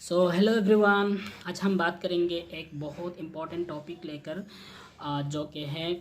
Hello everyone. आज हम बात करेंगे एक बहुत इम्पॉर्टेंट टॉपिक लेकर जो कि है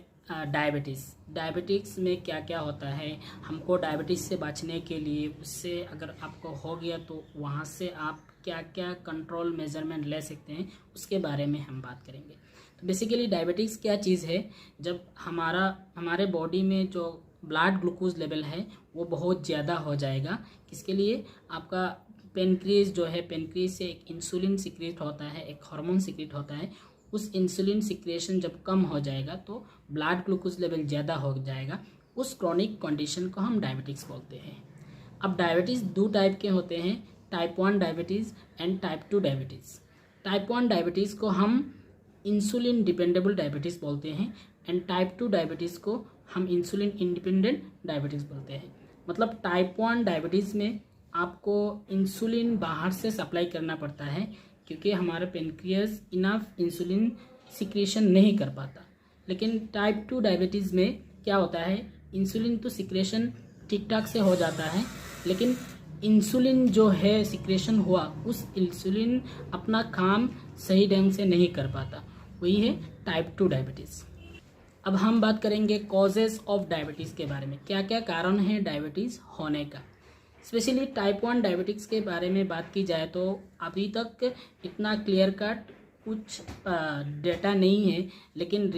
डायबिटीज़। डायबिटीज़ में क्या क्या होता है, हमको डायबिटीज़ से बचने के लिए, उससे अगर आपको हो गया तो वहाँ से आप क्या क्या कंट्रोल मेजरमेंट ले सकते हैं, उसके बारे में हम बात करेंगे। तो बेसिकली डायबिटीज़ क्या चीज़ है, जब हमारे बॉडी में जो ब्लड ग्लूकोज लेवल है वो बहुत ज़्यादा हो जाएगा। किसके लिए? आपका पेनक्रियाज जो है, पेनक्रियाज से एक इंसुलिन सिक्रेट होता है, एक हार्मोन सिक्रेट होता है। उस इंसुलिन सिक्रेशन जब कम हो जाएगा तो ब्लड ग्लूकोज लेवल ज़्यादा हो जाएगा। उस क्रॉनिक कंडीशन को हम डायबिटीज़ बोलते हैं। अब डायबिटीज़ दो टाइप के होते हैं, type 1 diabetes and type 2 diabetes. Type 1 diabetes को हम इंसुलिन डिपेंडेबल डायबिटीज़ बोलते हैं एंड टाइप 2 डायबिटीज़ को हम इंसुलिन इंडिपेंडेंट डायबिटीज़ बोलते हैं। मतलब टाइप 1 डायबिटीज़ में आपको इंसुलिन बाहर से सप्लाई करना पड़ता है, क्योंकि हमारा पेनक्रियाज इनफ इंसुलिन सिक्रेशन नहीं कर पाता। लेकिन टाइप 2 डायबिटीज़ में क्या होता है, इंसुलिन तो सिक्रेशन ठीक ठाक से हो जाता है, लेकिन इंसुलिन जो है सिक्रेशन हुआ, उस इंसुलिन अपना काम सही ढंग से नहीं कर पाता। वही है टाइप 2 डायबिटीज़। अब हम बात करेंगे कॉजेज़ ऑफ डायबिटीज़ के बारे में, क्या क्या कारण है डायबिटीज़ होने का। स्पेशली टाइप 1 डायबिटिक्स के बारे में बात की जाए तो अभी तक इतना क्लियर कट कुछ डेटा नहीं है, लेकिन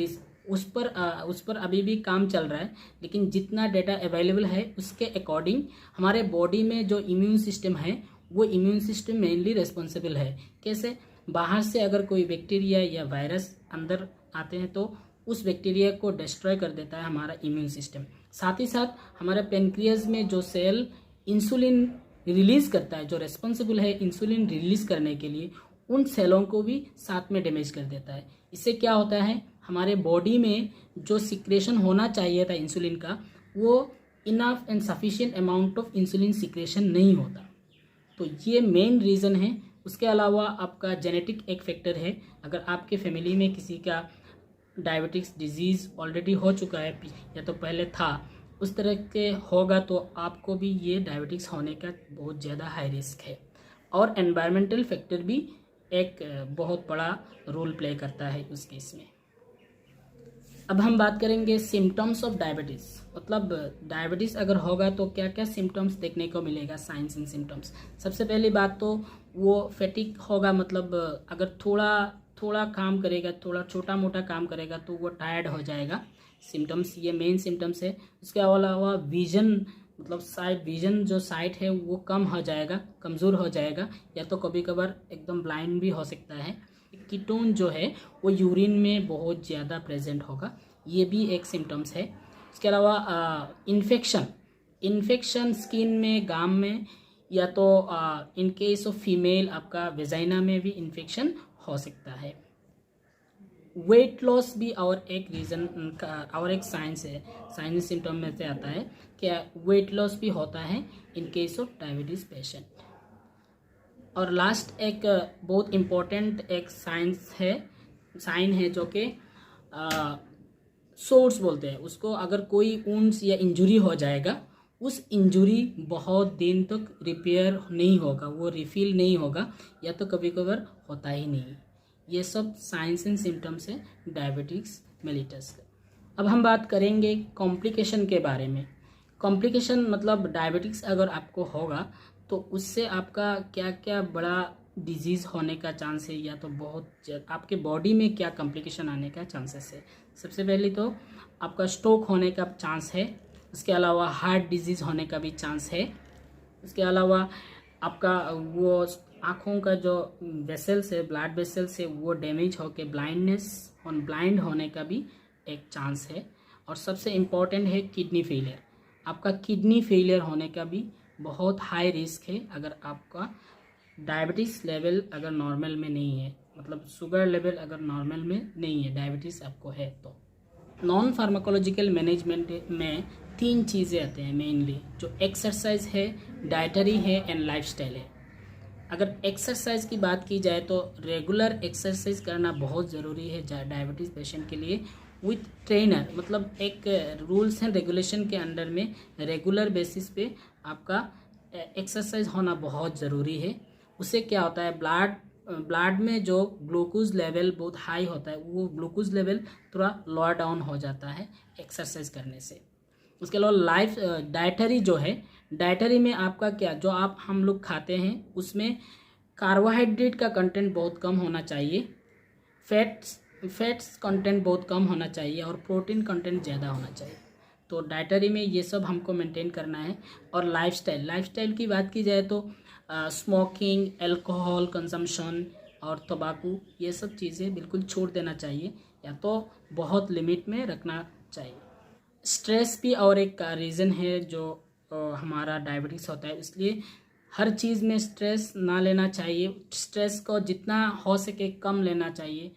उस पर अभी भी काम चल रहा है। लेकिन जितना डेटा अवेलेबल है उसके अकॉर्डिंग हमारे बॉडी में जो इम्यून सिस्टम है, वो इम्यून सिस्टम मेनली रिस्पॉन्सिबल है। कैसे? बाहर से अगर कोई बैक्टीरिया या वायरस अंदर आते हैं तो उस बैक्टीरिया को डिस्ट्रॉय कर देता है हमारा इम्यून सिस्टम। साथ ही साथ हमारे पेनक्रियाज में जो सेल इंसुलिन रिलीज करता है, जो रेस्पॉन्सिबल है इंसुलिन रिलीज करने के लिए, उन सेलों को भी साथ में डैमेज कर देता है। इससे क्या होता है, हमारे बॉडी में जो सिक्रेशन होना चाहिए था इंसुलिन का, वो enough and sufficient amount of insulin secretion नहीं होता। तो ये मेन रीज़न है। उसके अलावा आपका जेनेटिक एक फैक्टर है। अगर आपके फैमिली में किसी का डायबिटिक्स डिजीज़ ऑलरेडी हो चुका है या तो पहले था, उस तरह के होगा तो आपको भी ये डायबिटिक्स होने का बहुत ज़्यादा हाई रिस्क है। और एनवायरमेंटल फैक्टर भी एक बहुत बड़ा रोल प्ले करता है उस केस में। अब हम बात करेंगे सिम्टम्स ऑफ डायबिटीज़। मतलब डायबिटीज़ अगर होगा तो क्या क्या सिम्टम्स देखने को मिलेगा, साइंस एंड सिम्टम्स। सबसे पहली बात तो वो फैटिक होगा, मतलब अगर थोड़ा काम करेगा, थोड़ा छोटा मोटा काम करेगा तो वो टायर्ड हो जाएगा। सिम्टम्स, ये मेन सिम्टम्स है। उसके अलावा विजन, मतलब विजन जो साइट है वो कम हो जाएगा, कमज़ोर हो जाएगा, या तो कभी कभार एकदम ब्लाइंड भी हो सकता है। कीटोन जो है वो यूरिन में बहुत ज़्यादा प्रेजेंट होगा, ये भी एक सिम्टम्स है। उसके अलावा इन्फेक्शन स्किन में, गाम में, या तो इन केस ऑफ फीमेल आपका वेजाइना में भी इन्फेक्शन हो सकता है। वेट लॉस भी और एक रीज़न का और एक साइंस है, साइंस सिम्टम में से आता है कि वेट लॉस भी होता है in case of diabetes patient. और लास्ट एक बहुत इम्पोर्टेंट एक साइन है जो कि सोर्स बोलते हैं उसको। अगर कोई वुंड्स या इंजुरी हो जाएगा, उस इंजुरी बहुत दिन तक रिपेयर नहीं होगा, वो रिफिल नहीं होगा, या तो कभी कभार होता ही नहीं। ये सब साइंस एंड सिम्टम्स है डायबिटिक्स मेलिटस का। अब हम बात करेंगे कॉम्प्लिकेशन के बारे में। कॉम्प्लिकेशन मतलब डायबिटिक्स अगर आपको होगा तो उससे आपका क्या क्या बड़ा डिजीज़ होने का चांस है, या तो बहुत आपके बॉडी में क्या कॉम्प्लिकेशन आने का चांसेस है। सबसे पहले तो आपका स्ट्रोक होने का चांस है। उसके अलावा हार्ट डिजीज़ होने का भी चांस है। उसके अलावा आपका वो आँखों का जो वेसल्स है, ब्लड वेसल्स है, वो डैमेज होकर ब्लाइंड होने का भी एक चांस है। और सबसे इम्पॉर्टेंट है किडनी फेलियर। आपका किडनी फेलियर होने का भी बहुत हाई रिस्क है अगर आपका डायबिटीज़ लेवल अगर नॉर्मल में नहीं है, मतलब शुगर लेवल अगर नॉर्मल में नहीं है, डायबिटीज़ आपको है तो। नॉन फार्माकोलॉजिकल मैनेजमेंट में 3 चीज़ें आते हैं मेनली, जो एक्सरसाइज है, डाइटरी है एंड लाइफस्टाइल है। अगर एक्सरसाइज की बात की जाए तो रेगुलर एक्सरसाइज करना बहुत ज़रूरी है डायबिटीज़ पेशेंट के लिए, विथ ट्रेनर। मतलब एक रूल्स एंड रेगुलेशन के अंडर में रेगुलर बेसिस पे आपका एक्सरसाइज होना बहुत ज़रूरी है। उससे क्या होता है, ब्लड में जो ग्लूकोज लेवल बहुत हाई होता है, वो ग्लूकोज लेवल थोड़ा लोअर डाउन हो जाता है एक्सरसाइज करने से। उसके अलावा लाइफ डाइटरी जो है, डाइटरी में आपका क्या, जो आप हम लोग खाते हैं उसमें कार्बोहाइड्रेट का कंटेंट बहुत कम होना चाहिए, फैट्स कंटेंट बहुत कम होना चाहिए और प्रोटीन कंटेंट ज़्यादा होना चाहिए। तो डाइटरी में ये सब हमको मेंटेन करना है। और लाइफस्टाइल की बात की जाए तो स्मोकिंग, अल्कोहल कंजम्पशन और तंबाकू, ये सब चीज़ें बिल्कुल छोड़ देना चाहिए या तो बहुत लिमिट में रखना चाहिए। स्ट्रेस भी और एक रीज़न है जो हमारा डायबिटीज़ होता है, इसलिए हर चीज़ में स्ट्रेस ना लेना चाहिए। स्ट्रेस को जितना हो सके कम लेना चाहिए